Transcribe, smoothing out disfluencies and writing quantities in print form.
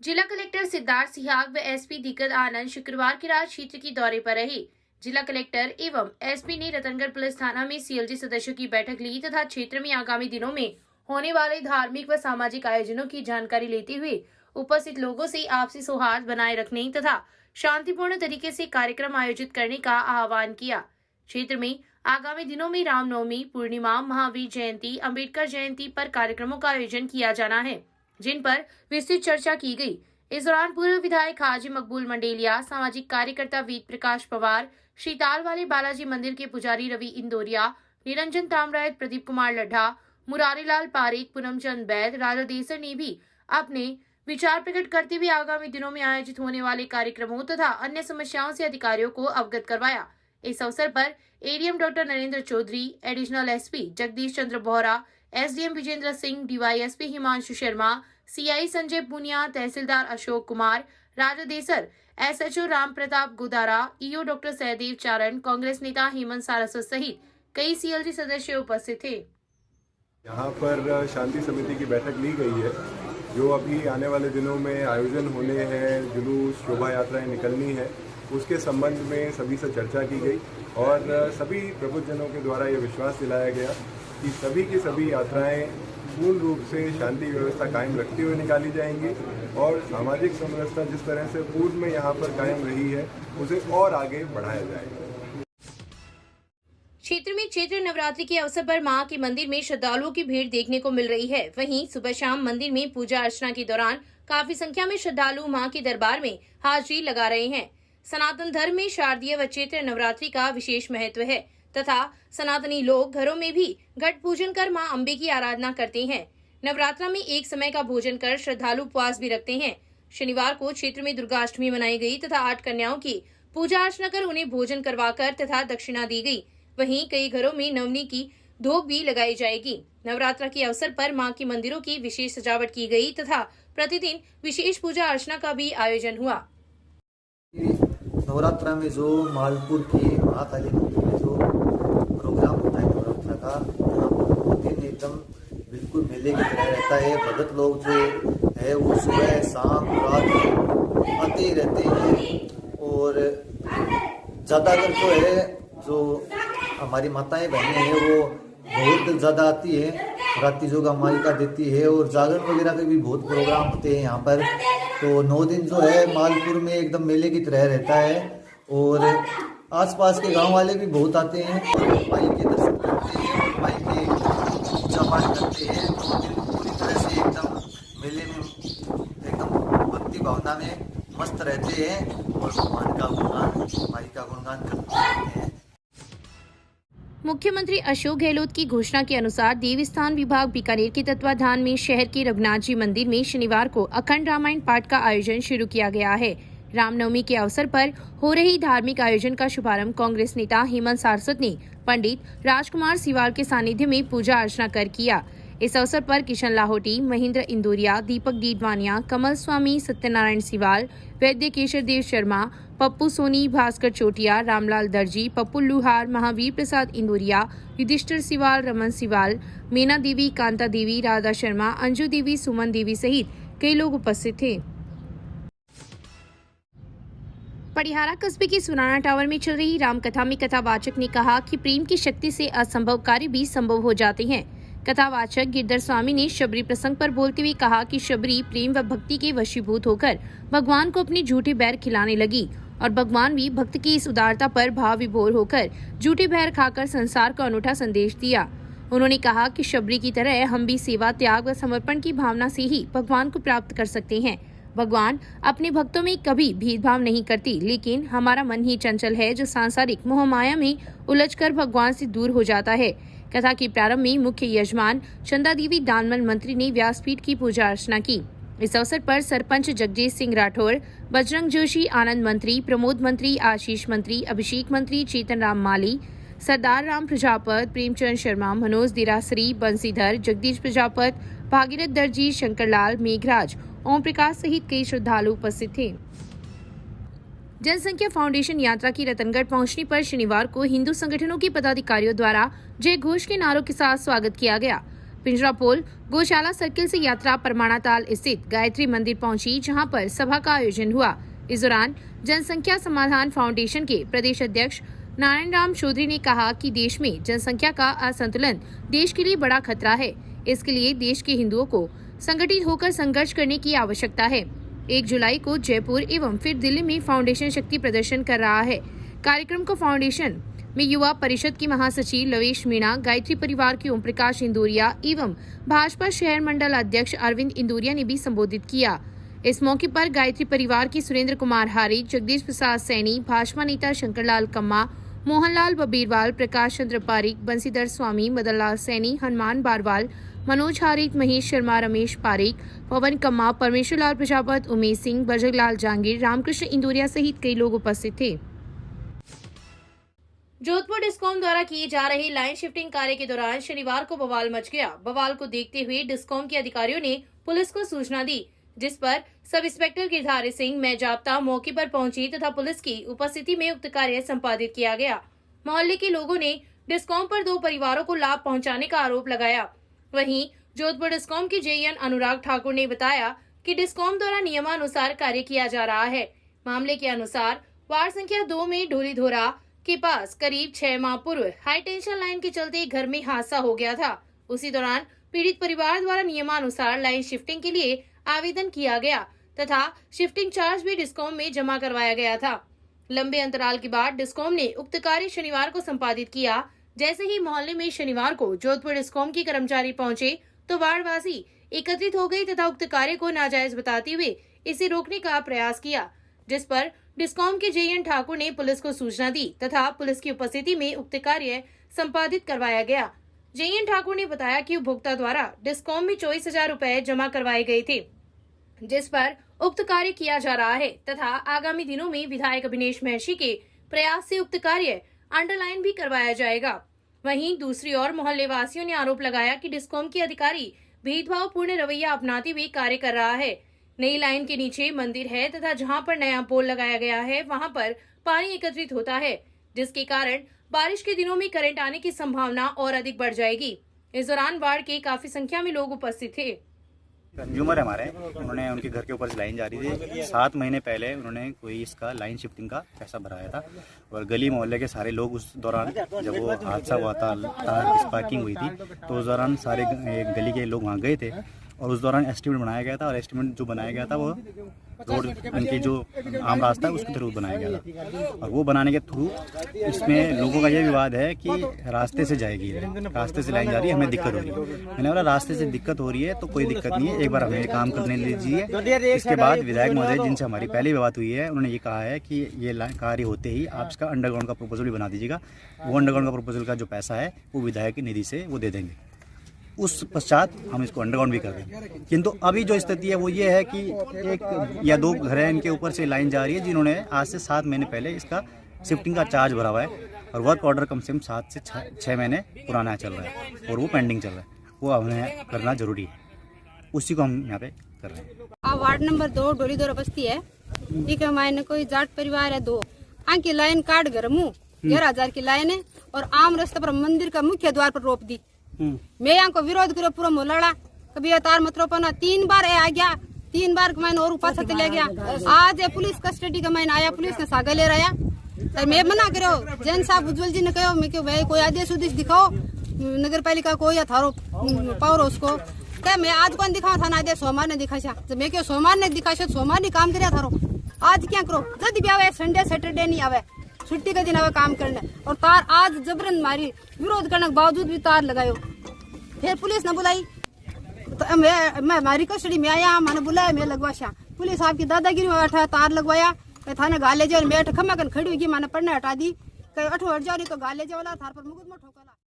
जिला कलेक्टर सिद्धार्थ सिहाग व एसपी दिक्कत आनंद शुक्रवार की रात क्षेत्र की दौरे पर रहे। जिला कलेक्टर एवं एसपी ने रतनगढ़ पुलिस थाना में सीएलजी सदस्यों की बैठक ली तथा क्षेत्र में आगामी दिनों में होने वाले धार्मिक व सामाजिक आयोजनों की जानकारी लेते हुए उपस्थित लोगों से आपसी सौहार्द बनाए रखने तथा शांतिपूर्ण तरीके से कार्यक्रम आयोजित करने का आह्वान किया। क्षेत्र में आगामी दिनों में रामनवमी, पूर्णिमा, महावीर जयंती, अंबेडकर जयंती पर कार्यक्रमों का आयोजन किया जाना है, जिन पर विस्तृत चर्चा की गई। इस दौरान पूर्व विधायक हाजी मकबूल मंडेलिया, सामाजिक कार्यकर्ता वेद प्रकाश पवार, श्रीताल वाले बालाजी मंदिर के पुजारी रवि इंदौरिया, निरंजन तामरायत, प्रदीप कुमार लड्ढा, मुरारीलाल पारेख, पूनमचंद बैद, राजा देसर ने भी अपने विचार प्रकट करते हुए आगामी दिनों में आयोजित होने वाले कार्यक्रमों तथा अन्य समस्याओं से अधिकारियों को अवगत करवाया। इस अवसर पर ADM doctor Narendra Chaudhary, additional SP Jagdish Chandra Bohra, SDM Vijendra Singh, DYSP Himanshu Sharma, CI Sanjay Puniya, तहसीलदार Ashok Kumar, Raja Desar, SHO Ram Pratap Gudara, EO doctor Sahdev Charan, Congress नेता हेमंत सारस्वत सहित कई सीएलजी सदस्य उपस्थित थे। यहाँ पर शांति समिति की बैठक ली गई है। जो अभी आने वाले दिनों में आयोजन होने हैं, जुलूस, शोभा यात्राएं निकलनी है, उसके संबंध में सभी से चर्चा की गई और सभी प्रबुद्धजनों के द्वारा ये विश्वास दिलाया गया कि सभी की सभी यात्राएं पूर्ण रूप से शांति व्यवस्था कायम रखते हुए निकाली जाएंगी और सामाजिक समरसता जिस तरह से पूर्व में यहाँ पर कायम रही है उसे और आगे बढ़ाया जाएगा। क्षेत्र में चैत्र नवरात्रि के अवसर पर मां के मंदिर में श्रद्धालुओं की भीड़ देखने को मिल रही है। वहीं सुबह शाम मंदिर में पूजा अर्चना के दौरान काफी संख्या में श्रद्धालु मां के दरबार में हाजिरी लगा रहे हैं। सनातन धर्म में शारदीय व चैत्र नवरात्रि का विशेष महत्व है तथा सनातनी लोग घरों में भी घट पूजन कर मां अम्बे की आराधना करते हैं। नवरात्रा में एक समय का भोजन कर श्रद्धालु उपवास भी रखते हैं। शनिवार को क्षेत्र में दुर्गाष्टमी मनाई गई तथा 8 कन्याओं की पूजा अर्चना कर उन्हें भोजन करवाकर तथा दक्षिणा दी गई। वहीं कई घरों में नवनी की धोक भी लगाई जाएगी। नवरात्रा के अवसर पर मां के मंदिरों की विशेष सजावट की गई तथा प्रतिदिन विशेष पूजा अर्चना का भी आयोजन हुआ। नवरात्रा में जो मालपुर की महाकाली मंदिर में जो प्रोग्राम होता है नवरात्रा का, यहाँ पर दिन एकदम बिल्कुल मेले की तरह रहता है। भगत लोग जो है वो सुबह शाम रात आते ही रहते हैं और ज़्यादातर जो है जो हमारी माताएं बहनें हैं वो बहुत ज़्यादा आती है। रात्रि जोगा मालिका देती है और जागरण वगैरह के भी बहुत प्रोग्राम होते हैं यहाँ पर। तो 9 दिन जो है मालपुर में एकदम मेले की तरह रहता है और आसपास के गांव वाले भी बहुत आते हैं और माई के दर्शन करते हैं और माई के पूजा पाठ करते हैं। 2 दिन पूरी तरह से एकदम मेले में एकदम भक्ति भावना में मस्त रहते हैं और भगवान का गुणगान, माई का गुणगान करते हैं। मुख्यमंत्री अशोक गहलोत की घोषणा के अनुसार देवस्थान विभाग बीकानेर के तत्वाधान में शहर के रघुनाथ जी मंदिर में शनिवार को अखंड रामायण पाठ का आयोजन शुरू किया गया है। रामनवमी के अवसर पर हो रही धार्मिक आयोजन का शुभारंभ कांग्रेस नेता हेमंत सारस्वत ने पंडित राजकुमार सिवाल के सानिध्य में पूजा अर्चना कर किया। इस अवसर पर किशन लाहौटी, महेंद्र इंदौरिया, दीपक डीडवानिया, कमल स्वामी, सत्यनारायण सिवाल, वैद्य केशर देव शर्मा, पप्पू सोनी, भास्कर चोटिया, रामलाल दर्जी, पप्पू लुहार, महावीर प्रसाद इंदौरिया, युधिष्ठिर सिवाल, रमन सिवाल, मीना देवी, कांता देवी, राधा शर्मा, अंजू देवी, सुमन देवी सहित कई लोग उपस्थित थे। पटियाला कस्बे के सुनाना टावर में चल रही रामकथा में कथावाचक ने कहा कि प्रेम की शक्ति से असंभव कार्य भी संभव हो जाते हैं। कथावाचक गिरधर स्वामी ने शबरी प्रसंग पर बोलते हुए कहा कि शबरी प्रेम व भक्ति के वशीभूत होकर भगवान को अपने झूठे बैर खिलाने लगी और भगवान भी भक्त की इस उदारता पर भाव विभोर होकर झूठे बैर खाकर संसार को अनूठा संदेश दिया। उन्होंने कहा कि शबरी की तरह हम भी सेवा, त्याग व समर्पण की भावना से ही भगवान को प्राप्त कर सकते हैं। भगवान अपने भक्तों में कभी भेदभाव नहीं करती, लेकिन हमारा मन ही चंचल है जो सांसारिक मोह माया में उलझकर भगवान से दूर हो जाता है। कथा के प्रारंभ में मुख्य यजमान चंदा देवी दानमल मंत्री ने व्यासपीठ की पूजा अर्चना की। इस अवसर पर सरपंच जगजीत सिंह राठौर, बजरंग जोशी, आनंद मंत्री, प्रमोद मंत्री, आशीष मंत्री, अभिषेक मंत्री, चेतन राम माली, सरदार राम प्रजापत, प्रेमचंद शर्मा, मनोज दिरासरी, बंसीधर, जगदीश प्रजापत, भागीरथ दर्जी, शंकरलाल, मेघराज, ओम प्रकाश सहित कई श्रद्धालु उपस्थित थे। जनसंख्या फाउंडेशन यात्रा की रतनगढ़ पहुंचने पर शनिवार को हिंदू संगठनों के पदाधिकारियों द्वारा जय घोष के नारों के साथ स्वागत किया गया। पिंजरापोल गौशाला सर्किल से यात्रा परमाणाताल स्थित गायत्री मंदिर पहुंची, जहां पर सभा का आयोजन हुआ। इस दौरान जनसंख्या समाधान फाउंडेशन के प्रदेश अध्यक्ष नारायण राम चौधरी ने कहा कि देश में जनसंख्या का असंतुलन देश के लिए बड़ा खतरा है। इसके लिए देश के हिंदुओं को संगठित होकर संघर्ष करने की आवश्यकता है। 1 जुलाई को जयपुर एवं फिर दिल्ली में फाउंडेशन शक्ति प्रदर्शन कर रहा है। कार्यक्रम को फाउंडेशन में युवा परिषद की महासचिव लवेश मीणा, गायत्री परिवार के ओम प्रकाश इंदौरिया एवं भाजपा शहर मंडल अध्यक्ष अरविंद इंदौरिया ने भी संबोधित किया। इस मौके पर गायत्री परिवार की सुरेंद्र कुमार हारी, जगदीश प्रसाद सैनी, भाजपा नेता शंकरलाल कम्मा, मोहनलाल बबीरवाल, प्रकाश चंद्र पारिक, बंसीधर स्वामी, मदनलाल सैनी, हनुमान बारवाल, मनोज हारिक, महेश शर्मा, रमेश पारिक, पवन कम्मा, परमेश्वर लाल प्रजापत, उमेश सिंह, बजरंगलाल जांगीर, रामकृष्ण इंदौरिया सहित कई लोग उपस्थित थे। जोधपुर डिस्कॉम द्वारा किए जा रहे लाइन शिफ्टिंग कार्य के दौरान शनिवार को बवाल मच गया। बवाल को देखते हुए डिस्कॉम के अधिकारियों ने पुलिस को सूचना दी, जिस पर सब इंस्पेक्टर गिरधारी सिंह मेजाप्ता मौके पर पहुंची तथा पुलिस की उपस्थिति में उक्त कार्य संपादित किया गया। मोहल्ले के लोगों ने डिस्कॉम पर 2 परिवारों को लाभ पहुंचाने का आरोप लगाया। वहीं जोधपुर डिस्कॉम के जेईएन अनुराग ठाकुर ने बताया कि डिस्कॉम द्वारा नियमानुसार कार्य किया जा रहा है। मामले के अनुसार वार्ड संख्या 2 में ढोलीधोरा के पास करीब 6 माह पूर्व हाई टेंशन लाइन के चलते घर में हादसा हो गया था। उसी दौरान पीड़ित परिवार द्वारा नियमानुसार लाइन शिफ्टिंग के लिए आवेदन किया गया तथा शिफ्टिंग चार्ज भी डिस्कॉम में जमा करवाया गया था। लंबे अंतराल के बाद डिस्कॉम ने उक्त कार्य शनिवार को संपादित किया। जैसे ही मोहल्ले में शनिवार को जोधपुर डिस्कॉम के कर्मचारी पहुंचे तो वार्डवासी एकत्रित हो गए तथा उक्त कार्य को नाजायज बताते हुए इसे रोकने का प्रयास किया, जिस पर डिस्कॉम के जेईएन ठाकुर ने पुलिस को सूचना दी तथा पुलिस की उपस्थिति में उक्त कार्य संपादित करवाया गया। जेईएन ठाकुर ने बताया कि उपभोक्ता द्वारा डिस्कॉम में 24,000 रुपए जमा करवाए गए थे, जिस पर उक्त कार्य किया जा रहा है तथा आगामी दिनों में विधायक अभिनेश महर्षि के प्रयास से उक्त कार्य अंडरलाइन भी करवाया जाएगा। वहीं दूसरी ओर मोहल्ले वासियों ने आरोप लगाया कि डिस्कॉम के अधिकारी भेदभावपूर्ण रवैया अपनाते हुए कार्य कर रहा है। नई लाइन के नीचे मंदिर है तथा जहां पर नया पोल लगाया गया है वहां पर पानी एकत्रित होता है, जिसके कारण बारिश के दिनों में करंट आने की संभावना और अधिक बढ़ जाएगी। इस दौरान वार्ड के काफी संख्या में लोग उपस्थित थे। कंज्यूमर है हमारे, उन्होंने उनके घर के ऊपर से लाइन जा रही थी। 7 महीने पहले उन्होंने कोई इसका लाइन शिफ्टिंग का पैसा भराया था और गली मोहल्ले के सारे लोग उस दौरान जब वो हादसा हुआ था, स्पार्किंग हुई थी, तो उस दौरान सारे गली के लोग वहाँ गए थे और उस दौरान एस्टिमेट बनाया गया था और एस्टिमेट जो बनाया गया था वो रोड उनकी जो आम रास्ता है उसके थ्रू बनाया गया था और वो बनाने के थ्रू इसमें लोगों का ये विवाद है कि रास्ते से जाएगी, रास्ते से लाइन जा रही है, हमें दिक्कत हो रही है। मैंने बोला रास्ते से दिक्कत हो रही है तो कोई दिक्कत नहीं है, एक बार हमें काम करने दीजिए। इसके बाद विधायक महोदय जिनसे हमारी पहली बात हुई है उन्होंने ये कहा है कि ये कार्य होते ही आप इसका अंडरग्राउंड का प्रपोजल भी बना दीजिएगा। वो अंडरग्राउंड का प्रपोजल का जो पैसा है वो विधायक की निधि से वो दे देंगे, उस पश्चात हम इसको अंडरग्राउंड भी कर देंगे। किंतु अभी जो स्थिति है वो ये है कि 1 या 2 घर हैं इनके ऊपर से लाइन जा रही है जिन्होंने आज से 7 महीने पहले इसका शिफ्टिंग का चार्ज भरा हुआ है और वर्क ऑर्डर कम से कम 7 से 6 महीने पुराना चल रहा है और वो पेंडिंग चल रहा है, वो हमें करना जरूरी है, उसी को हम यहाँ पे कर रहे हैं। वार्ड नंबर 2 ढोलीधोरा बस्ती है। एक मायने कोई जाट परिवार है, 2 आंकी लाइन काट घर मुँह 11,000 की लाइन है और आम रास्ते पर मंदिर का मुख्य द्वार पर रोप दी। मैं यहाँ को विरोध करो पूरा मोहल्ला, कभी तार मत रोपना। 3 बार आ गया, 3 बार मैंने और ऊपर से ले गया। आज पुलिस कस्टडी का मैंने आया, पुलिस ने सागा ले रहा है। मैं मना करो, जैन साहब उज्जवल जी ने कहो, मैं क्यों भाई कोई आदेश उदेश दिखाओ नगर पालिका को या थारो पावर उसको क्या मैं आज कौन दिखाऊं थाना आदेश सोमवार ने दिखा तो मैं क्यों सोमवार ने दिखा सोमवार ने काम कराया थारो। आज क्या करो, जब भी आवे संडे सैटरडे नहीं आवे, छुट्टी के दिन आवे काम करने और तार आज जबरन मारी, विरोध करने के बावजूद भी तार लगायो। फिर पुलिस ने बुलाई तो मैं हमारी कस्टडी में आया, मैंने बुलाया, मैं लगवाशा। पुलिस आपकी दादागिरी में बैठा, तार लगवाया, थाने गाले जाओ, मैं खम्मा खड़ी हुई, मैंने पढ़ने हटा दी, 8 हट जाओ नहीं तो गाले जाओ, थार पर मुकदमा ठोका।